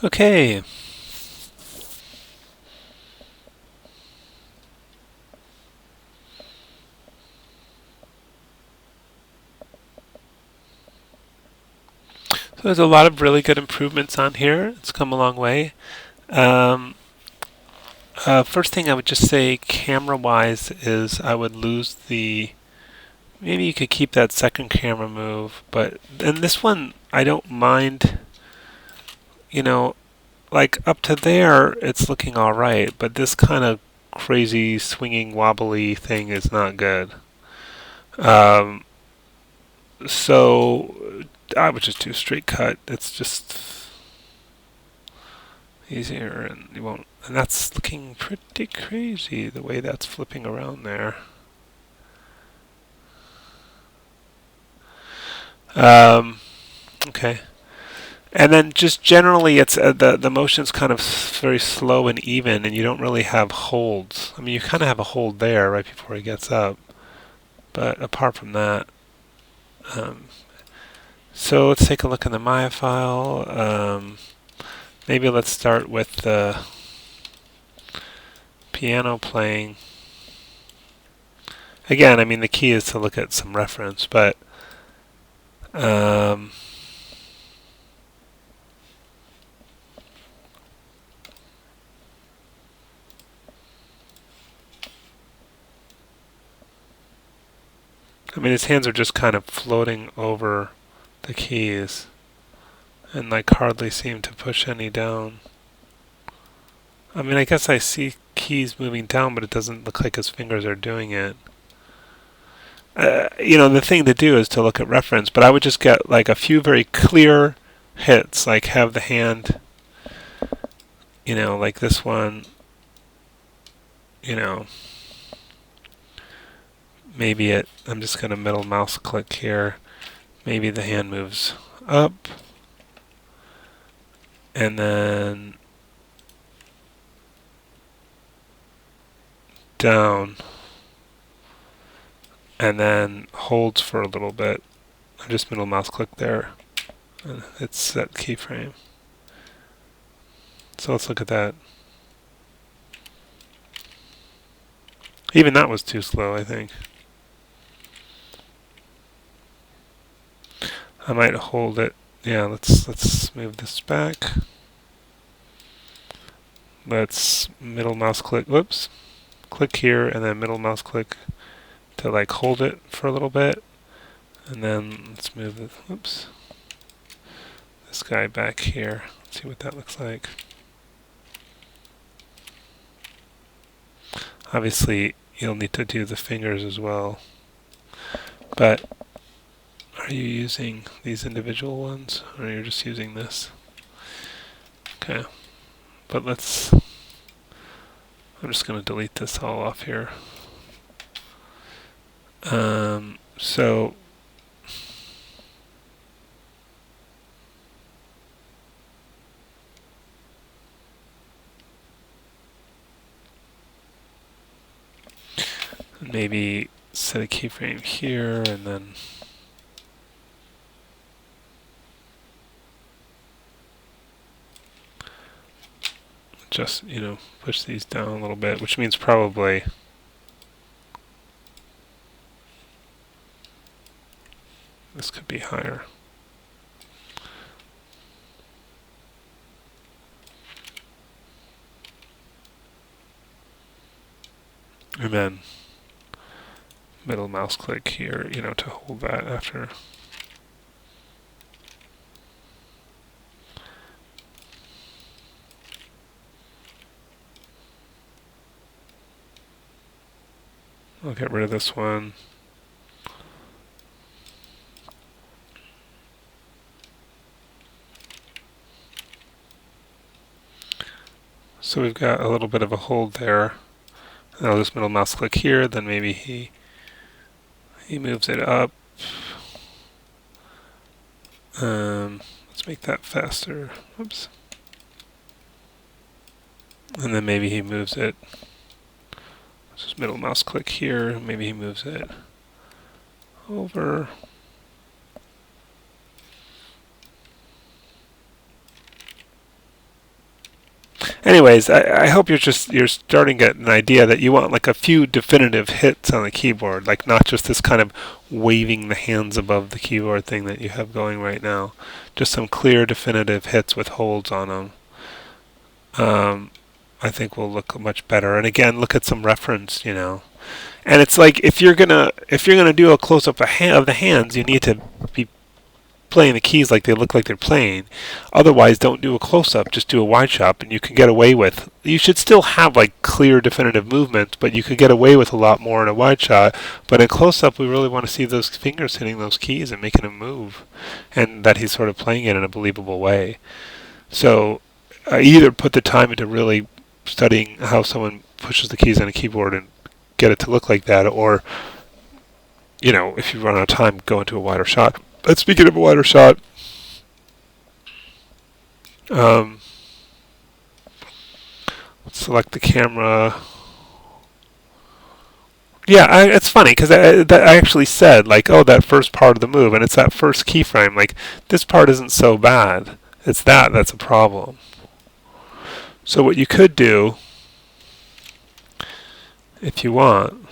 Okay. So there's a lot of really good improvements on here. It's come a long way. Um, First thing I would just say camera-wise is I would lose the... Maybe you could keep that second camera move, but in this one I don't mind, you know, like up to there it's looking alright, but this kind of crazy swinging wobbly thing is not good. Um, so I would just do straight cut. It's just easier and you won't, and that's looking pretty crazy the way that's flipping around there. Um, okay. And then just generally, it's the motion's kind of very slow and even, and you don't really have holds. I mean, you kind of have a hold there right before he gets up, but apart from that, um, so let's take a look in the Maya file. Maybe let's start with the piano playing. Again, I mean, the key is to look at some reference, but um, I mean, his hands are just kind of floating over the keys and like hardly seem to push any down. I mean, I guess I see keys moving down, but it doesn't look like his fingers are doing it. The thing to do is to look at reference, but I would just get like a few very clear hits, like have the hand, like this one, you know, maybe I'm just going to middle mouse click here. Maybe the hand moves up, and then down, and then holds for a little bit. I just middle mouse click there. And it's set keyframe. So let's look at that. Even that was too slow, I think. I might hold it. Yeah, let's move this back. Let's middle mouse click. Whoops. Click here and then middle mouse click to like hold it for a little bit. And then let's move this guy back here. Let's see what that looks like. Obviously, you'll need to do the fingers as well. But are you using these individual ones, or are you just using this? Okay. But I'm just going to delete this all off here. So maybe set a keyframe here and then just, push these down a little bit, which means probably this could be higher. And then middle mouse click here, to hold that after. I'll get rid of this one. So we've got a little bit of a hold there. And I'll just middle mouse click here, then maybe he moves it up. Let's make that faster. Oops. And then maybe he moves it. Just middle mouse click here. Maybe he moves it over. Anyways, I hope you're starting to get an idea that you want like a few definitive hits on the keyboard, like not just this kind of waving the hands above the keyboard thing that you have going right now. Just some clear, definitive hits with holds on them. I think will look much better. And again, look at some reference, And it's like if you're gonna do a close up of the hands, you need to be playing the keys like they look like they're playing. Otherwise, don't do a close-up, just do a wide shot, and you can get away with. You should still have like clear, definitive movements, but you could get away with a lot more in a wide shot. But in close-up, we really want to see those fingers hitting those keys and making them move, and that he's sort of playing it in a believable way. So, either put the time into really studying how someone pushes the keys on a keyboard and get it to look like that, or if you run out of time, go into a wider shot. But speaking of a wider shot, select the camera. Yeah, it's funny because I actually said like, oh, that first part of the move, and it's that first keyframe. Like this part isn't so bad. It's that's a problem. So what you could do, if you want,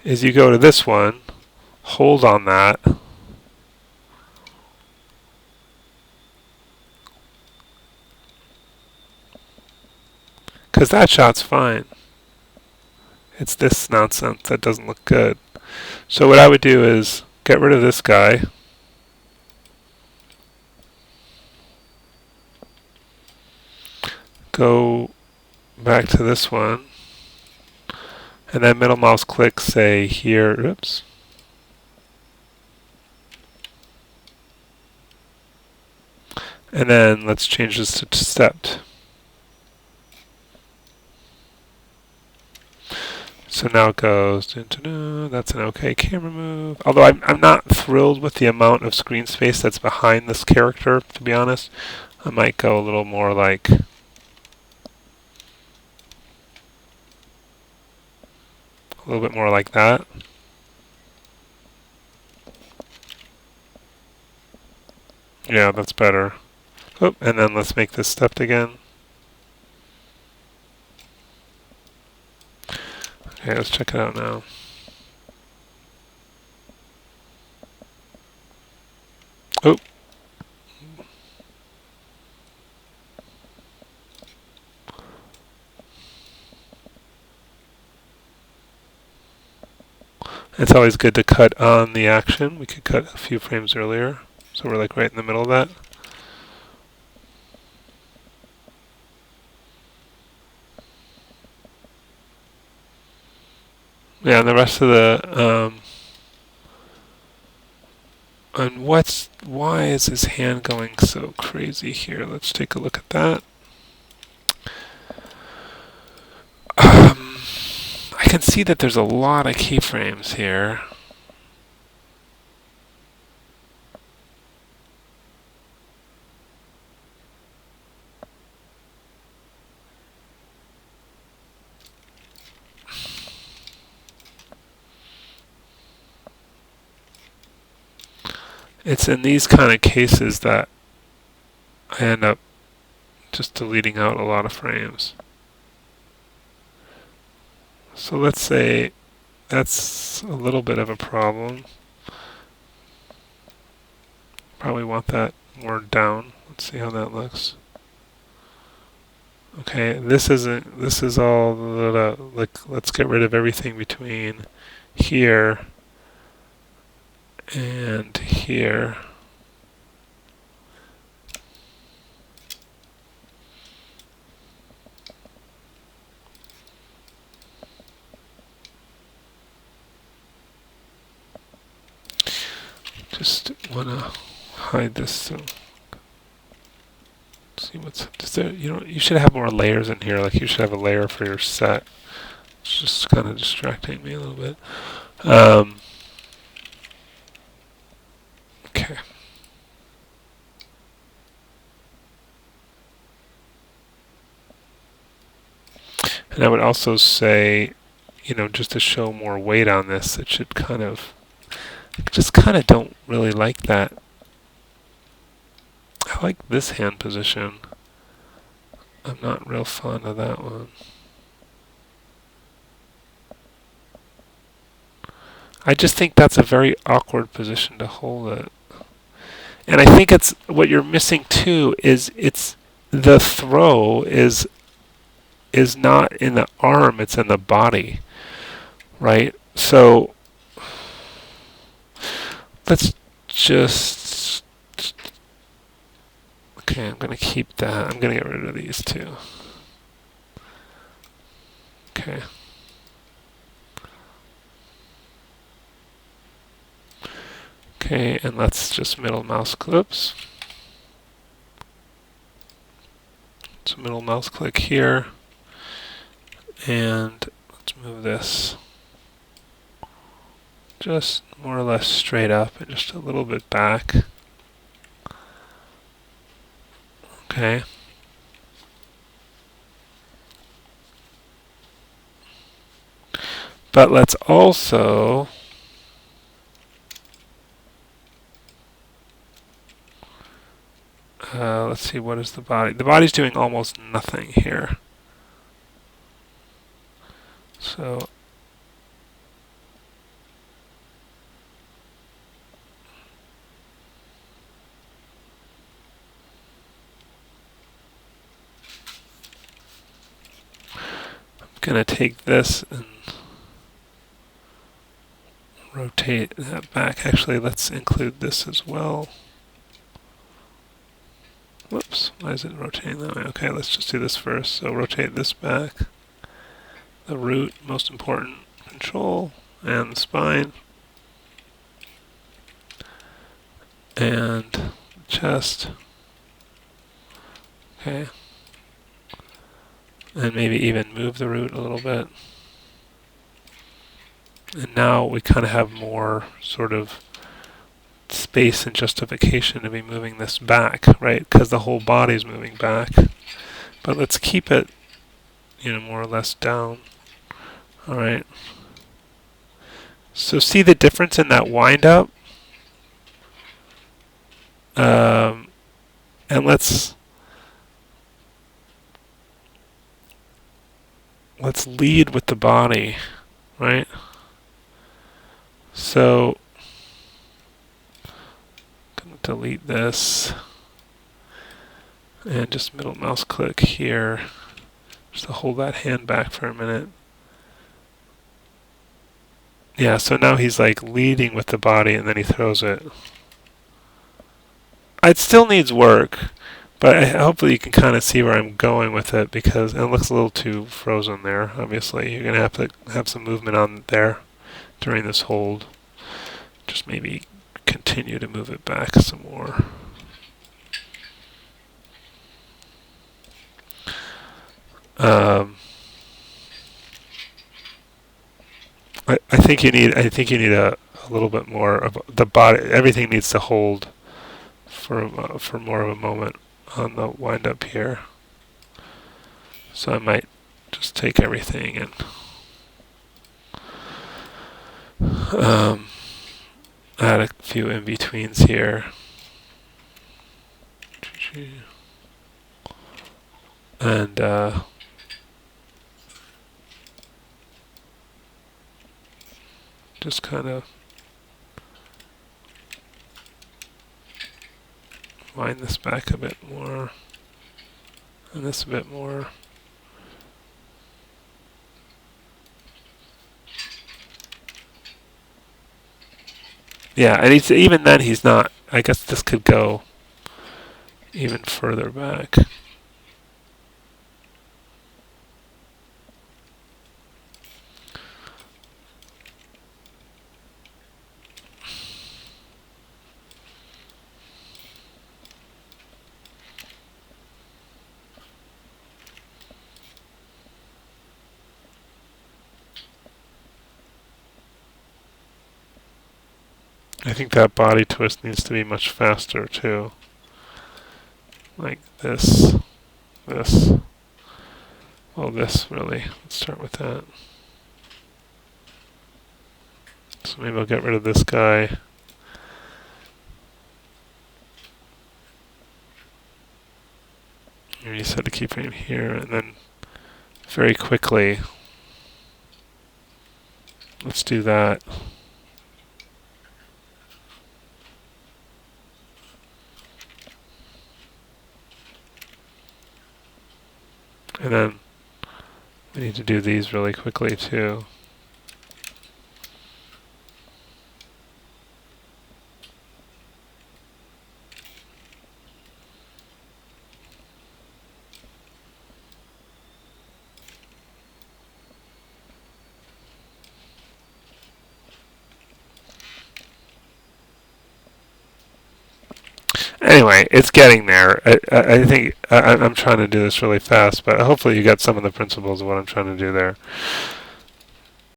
is you go to this one, hold on that, because that shot's fine. It's this nonsense that doesn't look good. So what I would do is get rid of this guy. Go back to this one. And then middle mouse click, say here, oops. And then let's change this to stepped. So now it goes, that's an okay camera move. Although I'm not thrilled with the amount of screen space that's behind this character, to be honest. I might go a little more like, a little bit more like that. Yeah, that's better. Oh, and then let's make this stepped again. Okay, let's check it out now. Oh. It's always good to cut on the action. We could cut a few frames earlier. So we're like right in the middle of that. Yeah, and the rest of the and why is his hand going so crazy here? Let's take a look at that. I can see that there's a lot of keyframes here. It's in these kind of cases that I end up just deleting out a lot of frames. So let's say that's a little bit of a problem. Probably want that more down. Let's see how that looks. Okay, this is all like, let's get rid of everything between here and here. Just wanna hide this so see what's there. You should have more layers in here. Like you should have a layer for your set. It's just kind of distracting me a little bit. Okay. And I would also say, just to show more weight on this, it should just kind of don't really like that. I like this hand position. I'm not real fond of that one. I just think that's a very awkward position to hold it. And I think it's what you're missing too is it's the throw is not in the arm, it's in the body, right? So let's just okay, I'm going to keep that. I'm going to get rid of these two. Okay. Okay, and let's just middle mouse clips. So middle mouse click here, and let's move this just more or less straight up and just a little bit back. Okay. But let's also let's see, what is the body? The body's doing almost nothing here. So I'm going to take this and rotate that back. Actually, let's include this as well. Whoops, why is it rotating that way? Okay, let's just do this first. So rotate this back. The root, most important, control, and the spine. And chest. Okay. And maybe even move the root a little bit. And now we kind of have more sort of space and justification to be moving this back, right? Because the whole body's moving back. But let's keep it, more or less down. All right. So see the difference in that wind up? And let's lead with the body, right? So I'm going to delete this and just middle mouse click here just to hold that hand back for a minute. Yeah, so now he's like leading with the body and then he throws it. It still needs work, but hopefully you can kind of see where I'm going with it because it looks a little too frozen there, obviously. You're going to have to have some movement on there during this hold. Just maybe continue to move it back some more. I think you need a little bit more of the body. Everything needs to hold for more of a moment on the wind up here. So I might just take everything and add a few in betweens here. And just kind of wind this back a bit more, and this a bit more. Yeah, and even then he's not. I guess this could go even further back. I think that body twist needs to be much faster too. Like this. Well, this really. Let's start with that. So maybe I'll get rid of this guy. Here you set a keyframe here, and then very quickly, let's do that. And then we need to do these really quickly too. Anyway, it's getting there. I think I'm trying to do this really fast, but hopefully you got some of the principles of what I'm trying to do there.